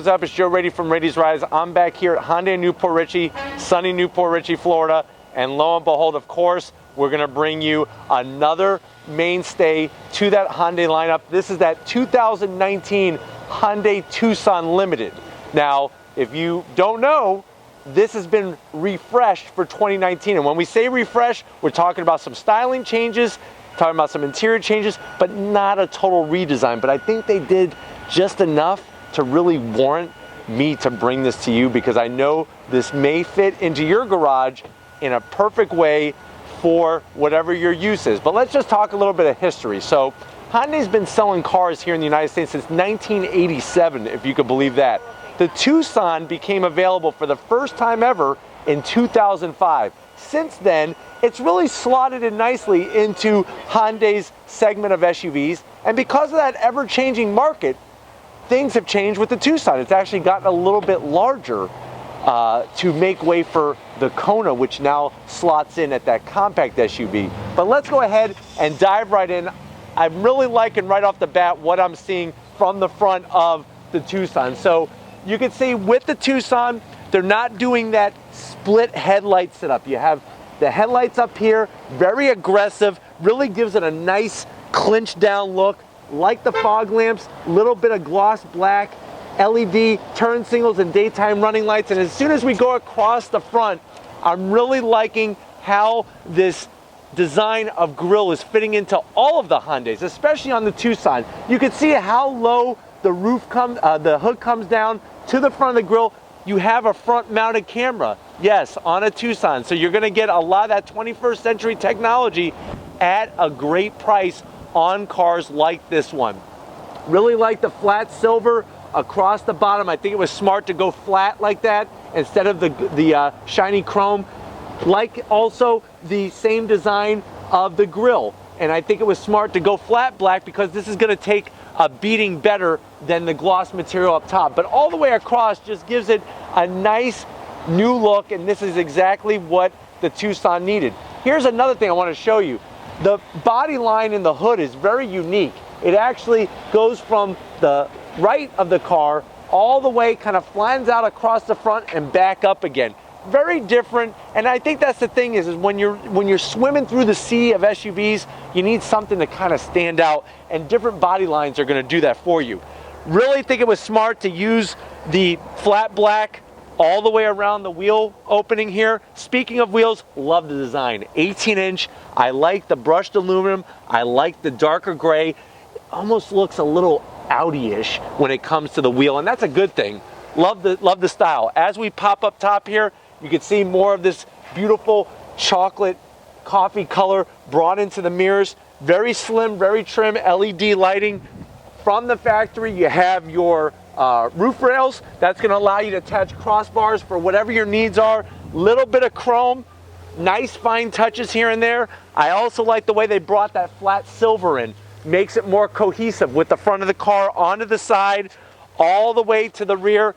is up? It's Joe Rady from Rady's Rides. I'm back here at Hyundai Newport Richey, sunny Newport Richey, Florida. And lo and behold, of course, we're going to bring you another mainstay to that Hyundai lineup. This is that 2019 Hyundai Tucson Limited. Now, if you don't know, this has been refreshed for 2019. And when we say refresh, we're talking about some styling changes, talking about some interior changes, but not a total redesign. But I think they did just enough to really warrant me to bring this to you, because I know this may fit into your garage in a perfect way for whatever your use is. But let's just talk a little bit of history. So Hyundai's been selling cars here in the United States since 1987, if you could believe that. The Tucson became available for the first time ever in 2005. Since then, it's really slotted in nicely into Hyundai's segment of SUVs. And because of that ever-changing market, things have changed with the Tucson. It's actually gotten a little bit larger to make way for the Kona, which now slots in at that compact SUV. But let's go ahead and dive right in. I'm really liking right off the bat what I'm seeing from the front of the Tucson. So you can see with the Tucson, they're not doing that split headlight setup. You have the headlights up here, very aggressive, really gives it a nice clinched down look, like the fog lamps, little bit of gloss black, LED turn signals and daytime running lights. And as soon as we go across the front, I'm really liking how this design of grille is fitting into all of the Hyundais, especially on the Tucson. You can see how low the the hood comes down to the front of the grille. You have a front mounted camera, yes, on a Tucson. So you're gonna get a lot of that 21st century technology at a great price on cars like this one. Really like the flat silver across the bottom. I think it was smart to go flat like that instead of the shiny chrome. Like also the same design of the grille. And I think it was smart to go flat black because this is gonna take a beating better than the gloss material up top. But all the way across just gives it a nice new look, and this is exactly what the Tucson needed. Here's another thing I want to show you. The body line in the hood is very unique. It actually goes from the right of the car all the way, kind of flans out across the front and back up again. Very different, and I think that's the thing is when you're swimming through the sea of SUVs, you need something to kind of stand out, and different body lines are going to do that for you. Really think it was smart to use the flat black all the way around the wheel opening here. Speaking of wheels, love the design. 18-inch. I like the brushed aluminum. I like the darker gray. It almost looks a little Audi-ish when it comes to the wheel, and that's a good thing. Love the style. As we pop up top here, you can see more of this beautiful chocolate coffee color brought into the mirrors. Very slim, very trim LED lighting. From the factory, you have your roof rails. That's going to allow you to attach crossbars for whatever your needs are. Little bit of chrome, nice fine touches here and there. I also like the way they brought that flat silver in. Makes it more cohesive with the front of the car onto the side, all the way to the rear.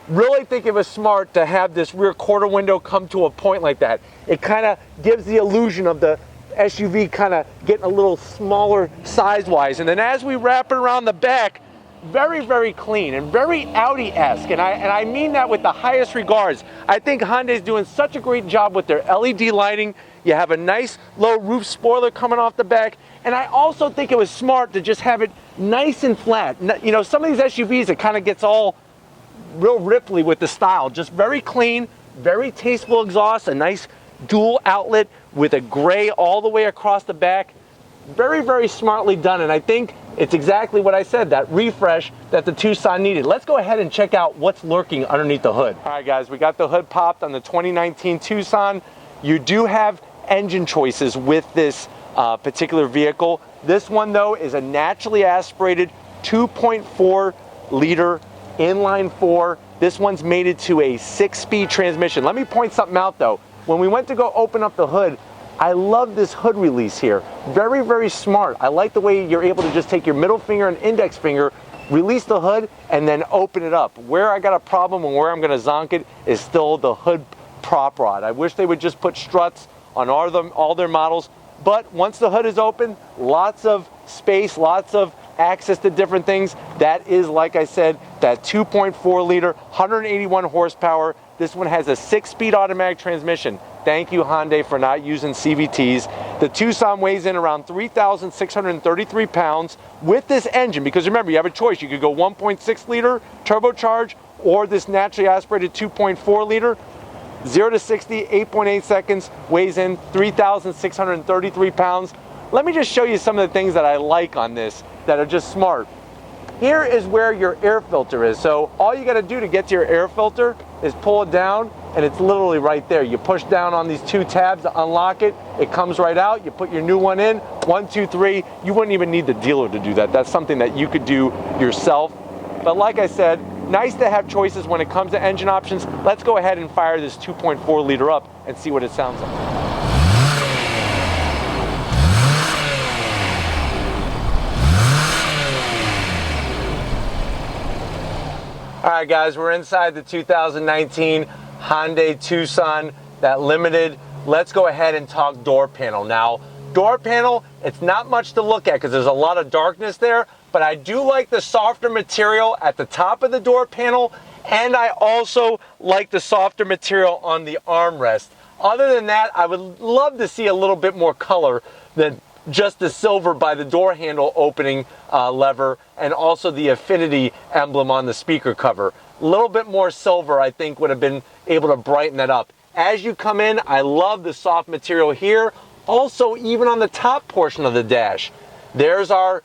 Really think it was smart to have this rear quarter window come to a point like that. It kind of gives the illusion of the SUV kind of getting a little smaller size-wise. And then as we wrap it around the back, very, very clean and very Audi-esque. And I mean that with the highest regards. I think Hyundai's doing such a great job with their LED lighting. You have a nice low roof spoiler coming off the back. And I also think it was smart to just have it nice and flat. You know, some of these SUVs, it kind of gets all real Ripley with the style. Just very clean, very tasteful exhaust, a nice dual outlet with a gray all the way across the back. Very, very smartly done, and I think it's exactly what I said, that refresh that the Tucson needed. Let's go ahead and check out what's lurking underneath the hood. All right, guys, we got the hood popped on the 2019 Tucson. You do have engine choices with this particular vehicle. This one, though, is a naturally aspirated 2.4 liter inline four. This one's mated to a 6-speed transmission. Let me point something out though. When we went to go open up the hood, I love this hood release here. Very, very smart. I like the way you're able to just take your middle finger and index finger, release the hood, and then open it up. Where I got a problem and where I'm gonna zonk it is still the hood prop rod. I wish they would just put struts on all their models, but once the hood is open, lots of space, lots of access to different things. That is, like I said, that 2.4 liter, 181 horsepower. This one has a 6-speed automatic transmission. Thank you, Hyundai, for not using CVTs. The Tucson weighs in around 3,633 pounds with this engine, because remember, you have a choice. You could go 1.6 liter turbocharged or this naturally aspirated 2.4 liter. 0 to 60, 8.8 seconds, weighs in 3,633 pounds. Let me just show you some of the things that I like on this that are just smart. Here is where your air filter is. So all you got to do to get to your air filter is pull it down, and it's literally right there. You push down on these 2 tabs to unlock it. It comes right out. You put your new one in. 1, 2, 3. You wouldn't even need the dealer to do that. That's something that you could do yourself. But like I said, nice to have choices when it comes to engine options. Let's go ahead and fire this 2.4 liter up and see what it sounds like. All right, guys, we're inside the 2019 Hyundai Tucson, that Limited. Let's go ahead and talk door panel. Now, door panel, it's not much to look at because there's a lot of darkness there, but I do like the softer material at the top of the door panel, and I also like the softer material on the armrest. Other than that, I would love to see a little bit more color than just the silver by the door handle opening lever, and also the Affinity emblem on the speaker cover. A little bit more silver, I think, would have been able to brighten that up. As you come in, I love the soft material here. Also, even on the top portion of the dash, there's our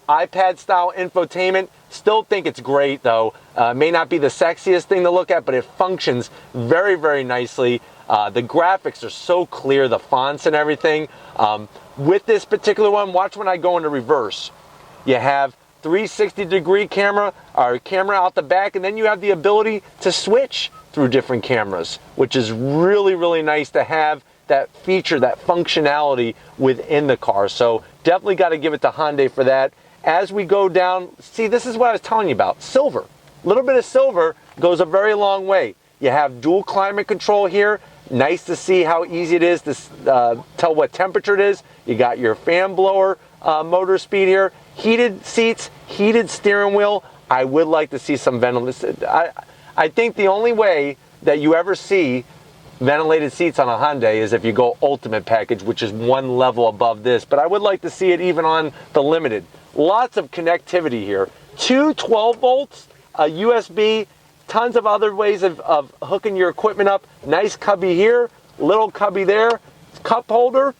iPad style infotainment. Still think it's great though. May not be the sexiest thing to look at, but it functions very, very nicely. The graphics are so clear, the fonts and everything. With this particular one, watch when I go into reverse. You have 360-degree camera, or camera out the back, and then you have the ability to switch through different cameras, which is really, really nice to have that feature, that functionality within the car. So definitely got to give it to Hyundai for that. As we go down, see, this is what I was telling you about, silver. A little bit of silver goes a very long way. You have dual climate control here. Nice to see how easy it is to tell what temperature it is. You got your fan blower motor speed here. Heated seats, heated steering wheel. I would like to see some ventilation. I think the only way that you ever see ventilated seats on a Hyundai is if you go Ultimate package, which is one level above this. But I would like to see it even on the Limited. Lots of connectivity here. 2 12 volts, a USB, tons of other ways of hooking your equipment up. Nice cubby here, little cubby there, cup holder.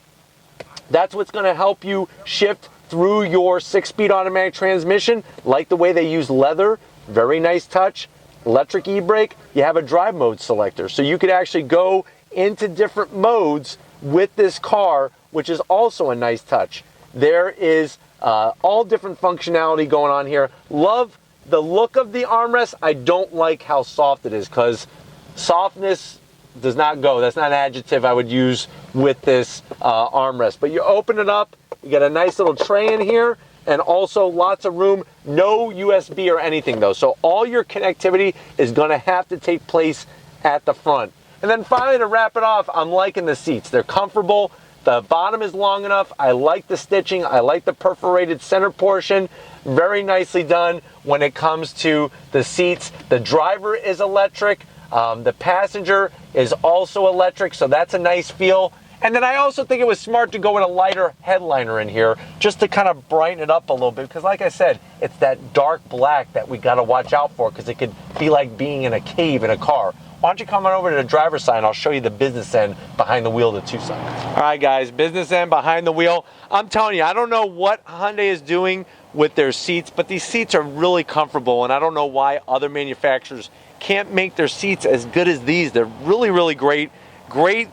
That's what's going to help you shift through your 6-speed automatic transmission. Like the way they use leather, very nice touch. Electric e-brake, you have a drive mode selector. So you could actually go into different modes with this car, which is also a nice touch. There is all different functionality going on here. Love the look of the armrest. I don't like how soft it is, because softness does not go. That's not an adjective I would use with this armrest. But you open it up, you get a nice little tray in here, and also lots of room. No USB or anything though. So all your connectivity is going to have to take place at the front. And then finally, to wrap it off, I'm liking the seats. They're comfortable. The bottom is long enough. I like the stitching. I like the perforated center portion. Very nicely done when it comes to the seats. The driver is electric. The passenger is also electric, so that's a nice feel. And then I also think it was smart to go with a lighter headliner in here, just to kind of brighten it up a little bit, because like I said, it's that dark black that we got to watch out for, because it could be like being in a cave in a car. Why don't you come on over to the driver's side and I'll show you the business end behind the wheel of the Tucson. All right, guys, business end behind the wheel. I'm telling you, I don't know what Hyundai is doing with their seats, but these seats are really comfortable, and I don't know why other manufacturers can't make their seats as good as these. They're really, really great. Great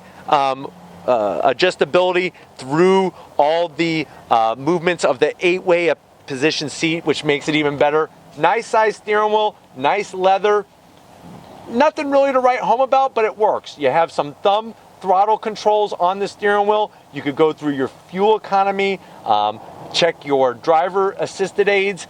adjustability through all the movements of the 8-way position seat, which makes it even better. Nice size steering wheel, nice leather. Nothing really to write home about, but it works. You have some thumb throttle controls on the steering wheel. You could go through your fuel economy, check your driver assisted aids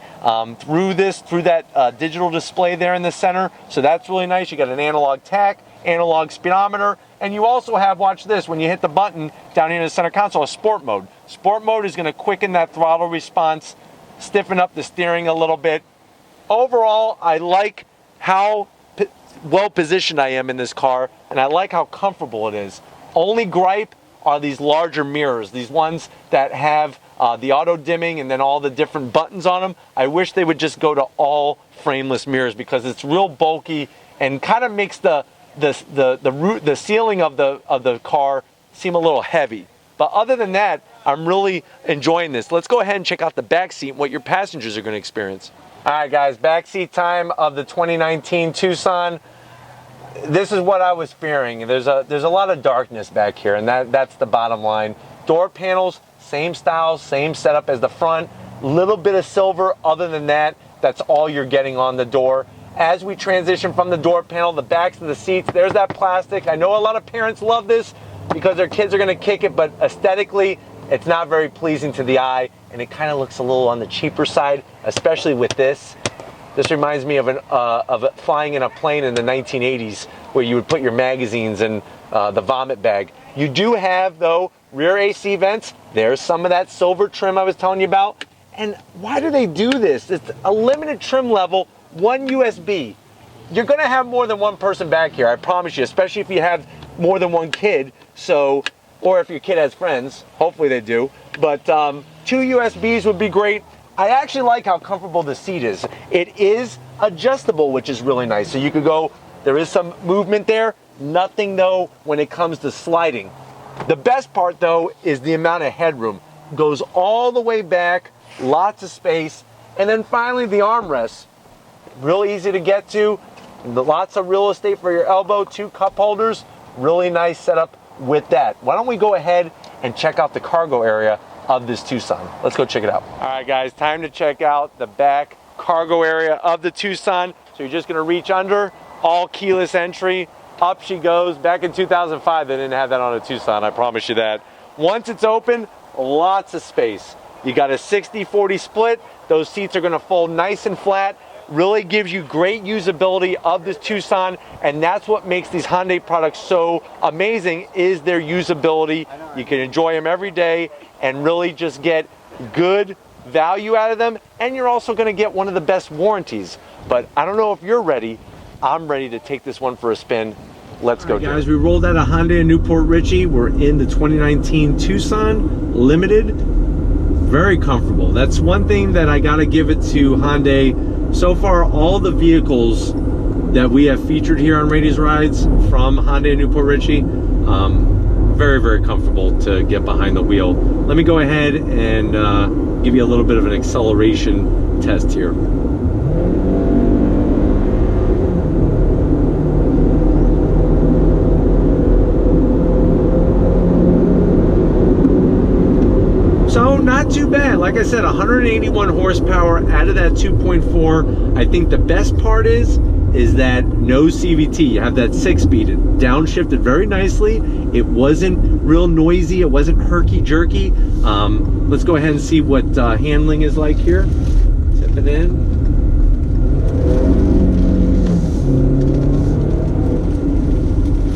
through that digital display there in the center. So that's really nice. You got an analog tach, analog speedometer, and you also have, watch this, when you hit the button down here in the center console, a sport mode. Sport mode is going to quicken that throttle response stiffen up the steering a little bit. Overall, I like how well positioned I am in this car, and I like how comfortable it is. Only gripe are these larger mirrors, these ones that have the auto dimming and then all the different buttons on them. I wish they would just go to all frameless mirrors, because it's real bulky and kind of makes the ceiling of the car seem a little heavy. But other than that, I'm really enjoying this. Let's go ahead and check out the back seat and what your passengers are going to experience. All right, guys, back seat time of the 2019 Tucson. This is what I was fearing. There's a lot of darkness back here, and that's the bottom line. Door panels, same style, same setup as the front. Little bit of silver. Other than that, that's all you're getting on the door. As we transition from the door panel, the backs of the seats, there's that plastic. I know a lot of parents love this because their kids are going to kick it, but aesthetically, it's not very pleasing to the eye, and it kind of looks a little on the cheaper side, especially with this. This reminds me of flying in a plane in the 1980s, where you would put your magazines in the vomit bag. You do have, though, rear AC vents. There's some of that silver trim I was telling you about. And why do they do this? It's a limited trim level, one USB. You're going to have more than one person back here, I promise you, especially if you have more than one kid. So, or if your kid has friends, hopefully they do. But 2 USBs would be great. I actually like how comfortable the seat is. It is adjustable, which is really nice. So you could go, there is some movement there. Nothing though when it comes to sliding. The best part though is the amount of headroom. Goes all the way back, lots of space. And then finally the armrests. Real easy to get to. Lots of real estate for your elbow, 2 cup holders. Really nice setup with that. Why don't we go ahead and check out the cargo area of this Tucson. Let's go check it out. All right, guys, time to check out the back cargo area of the Tucson. So you're just gonna reach under, all keyless entry, up she goes. Back in 2005, they didn't have that on a Tucson, I promise you that. Once it's open, lots of space. You got a 60-40 split. Those seats are gonna fold nice and flat. Really gives you great usability of this Tucson, and that's what makes these Hyundai products so amazing, is their usability. You can enjoy them every day and really just get good value out of them, and you're also going to get one of the best warranties. But I don't know if you're ready. I'm ready to take this one for a spin. Let's go, guys. We rolled out a Hyundai in Newport Richey. We're in the 2019 Tucson Limited. Very comfortable. That's one thing that I got to give it to Hyundai. So far, all the vehicles that we have featured here on Rady's Rides from Hyundai Newport Richey, very, very comfortable to get behind the wheel. Let me go ahead and give you a little bit of an acceleration test here. So not too bad. Like I said, 181 horsepower out of that 2.4. I think the best part is that no CVT. You have that 6-speed. It downshifted very nicely. It wasn't real noisy. It wasn't herky-jerky. Let's go ahead and see what handling is like here. Tip it in.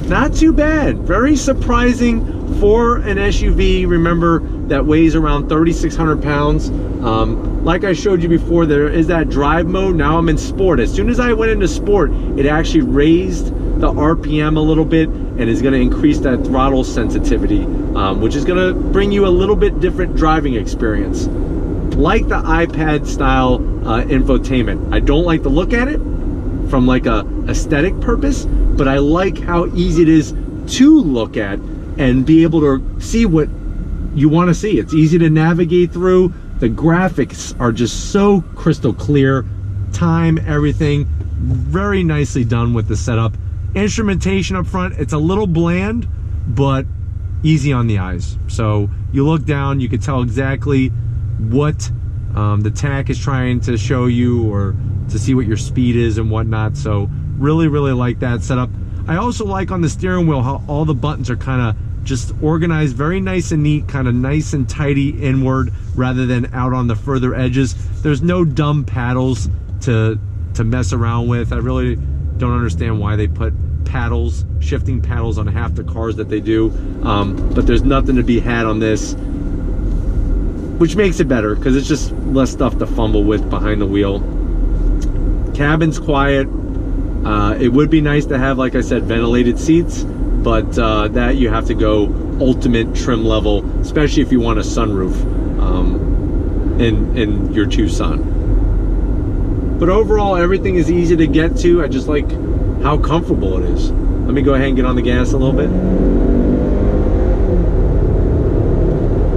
Not too bad. Very surprising for an SUV. Remember, that weighs around 3,600 pounds. Like I showed you before, there is that drive mode. Now I'm in sport. As soon as I went into sport, it actually raised the RPM a little bit and is going to increase that throttle sensitivity, which is going to bring you a little bit different driving experience. Like the iPad style infotainment. I don't like to look at it from like a aesthetic purpose, but I like how easy it is to look at and be able to see what you want to see. It's easy to navigate through. The graphics are just so crystal clear. Time, everything, very nicely done with the setup. Instrumentation up front, it's a little bland, but easy on the eyes. So you look down, you can tell exactly what the TAC is trying to show you, or to see what your speed is and whatnot. So really, really like that setup. I also like on the steering wheel how all the buttons are kind of just organized, very nice and neat, kind of nice and tidy inward rather than out on the further edges. There's no dumb paddles to mess around with. I really don't understand why they put paddles, shifting paddles on half the cars that they do, but there's nothing to be had on this. which makes it better because it's just less stuff to fumble with behind the wheel. Cabin's quiet. It would be nice to have, like I said, ventilated seats, but that you have to go ultimate trim level, especially if you want a sunroof in your Tucson. But overall, everything is easy to get to. I just like how comfortable it is. Let me go ahead and get on the gas a little bit.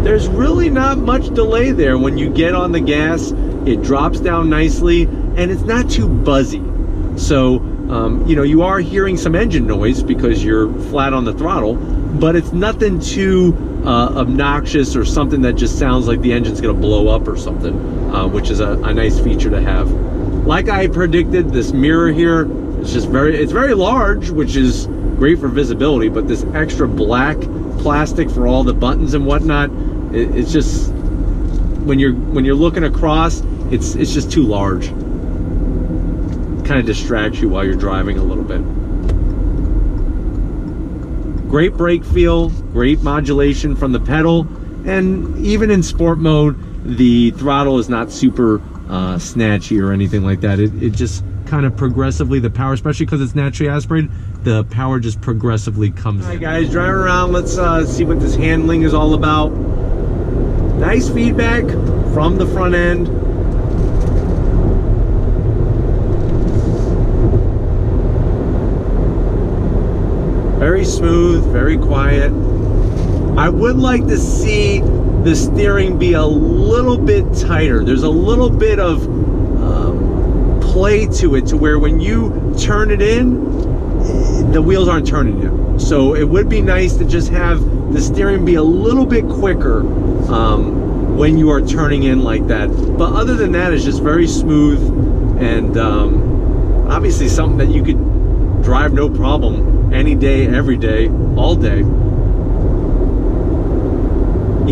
There's really not much delay there. When you get on the gas, it drops down nicely and it's not too buzzy. So, you know, you are hearing some engine noise because you're flat on the throttle, but it's nothing too obnoxious or something that just sounds like the engine's gonna blow up or something, which is a nice feature to have. Like I predicted, this mirror here, it's very large, which is great for visibility, but this extra black plastic for all the buttons and whatnot, it's just, when you're looking across, it's just too large. Kind of distracts you while you're driving a little bit. Great brake feel, great modulation from the pedal, and even in sport mode, the throttle is not super snatchy or anything like that. It just kind of progressively, the power, especially because it's naturally aspirated, the power just progressively comes in. All right guys, driving around, let's see what this handling is all about. Nice feedback from the front end. Very smooth, very quiet. I would like to see the steering be a little bit tighter. There's a little bit of play to it, to where when you turn it in, the wheels aren't turning yet. So it would be nice to just have the steering be a little bit quicker when you are turning in like that. But other than that, it's just very smooth, and obviously something that you could drive no problem any day, every day, all day.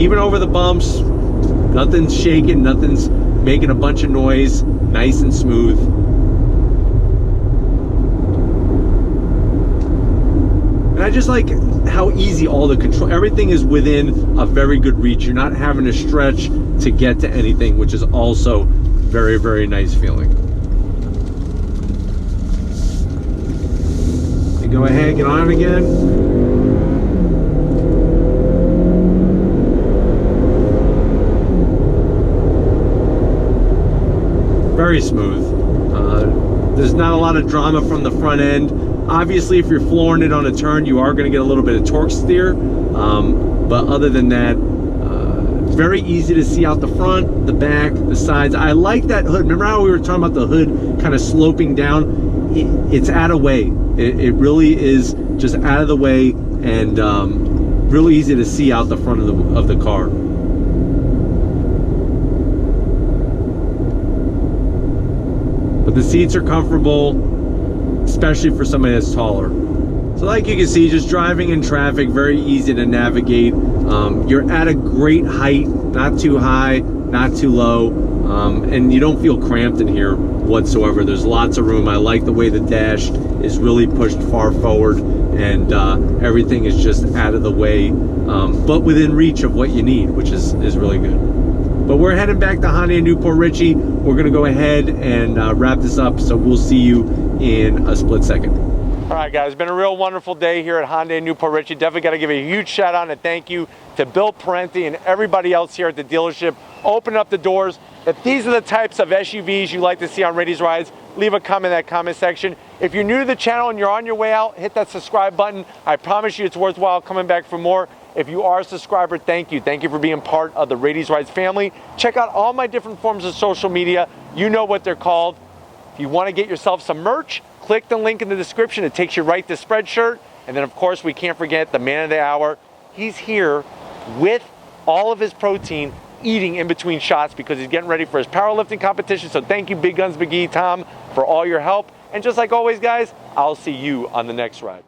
Even over the bumps, nothing's shaking, nothing's making a bunch of noise, nice and smooth. And I just like how easy all the control, everything is within a very good reach. You're not having to stretch to get to anything, which is also very, very nice feeling. You go ahead, get on again. Very smooth. There's not a lot of drama from the front end. Obviously, if you're flooring it on a turn, you are going to get a little bit of torque steer. But other than that, very easy to see out the front, the back, the sides. I like that hood. Remember how we were talking about the hood kind of sloping down? It's out of way. It really is just out of the way, and really easy to see out the front of the car. But the seats are comfortable, especially for somebody that's taller. So like you can see, just driving in traffic, very easy to navigate. You're at a great height, not too high, not too low, and you don't feel cramped in here whatsoever. There's lots of room. I like the way the dash is really pushed far forward, and everything is just out of the way, but within reach of what you need, which is really good. But we're heading back to Hyundai Newport Richey. We're gonna go ahead and wrap this up, so we'll see you in a split second. All right guys, it's been a real wonderful day here at Hyundai Newport Richey. Definitely gotta give a huge shout out and thank you to Bill Parenti and everybody else here at the dealership. Open up the doors. If these are the types of SUVs you like to see on Rady's Rides, leave a comment in that comment section. If you're new to the channel and you're on your way out, hit that subscribe button. I promise you it's worthwhile coming back for more. If you are a subscriber, thank you. Thank you for being part of the Rady's Rides family. Check out all my different forms of social media. You know what they're called. If you want to get yourself some merch, click the link in the description. It takes you right to Spreadshirt. And then of course, we can't forget the man of the hour. He's here with all of his protein, eating in between shots because he's getting ready for his powerlifting competition. So thank you, Big Guns McGee, Tom, for all your help. And just like always, guys, I'll see you on the next ride.